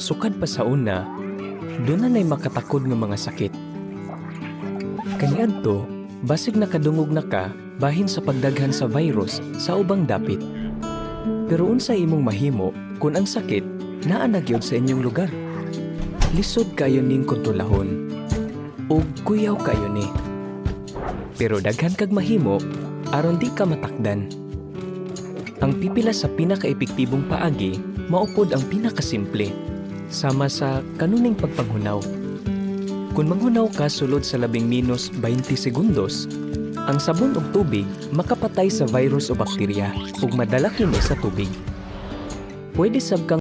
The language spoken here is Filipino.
Sukad pa sa una, doon na makatakod ng mga sakit. Kaniadto, basig nakadungog na ka bahin sa pagdaghan sa virus sa ubang dapit. Pero unsa imong mahimo kung ang sakit naa na gyud sa inyong lugar? Lisod kayo ning kontrolahon ug kuyaw kayo ni. Pero daghan kag mahimo aron di ka matakdan. Ang pipila sa pinaka-epektibong paagi maupod ang pinakasimple, sama sa kanuning pagpanghunaw. Kung manghunaw ka sulod sa -20 segundos, ang sabon ug tubig makapatay sa virus o bakterya ug madala kini sa tubig. Pwede sab kang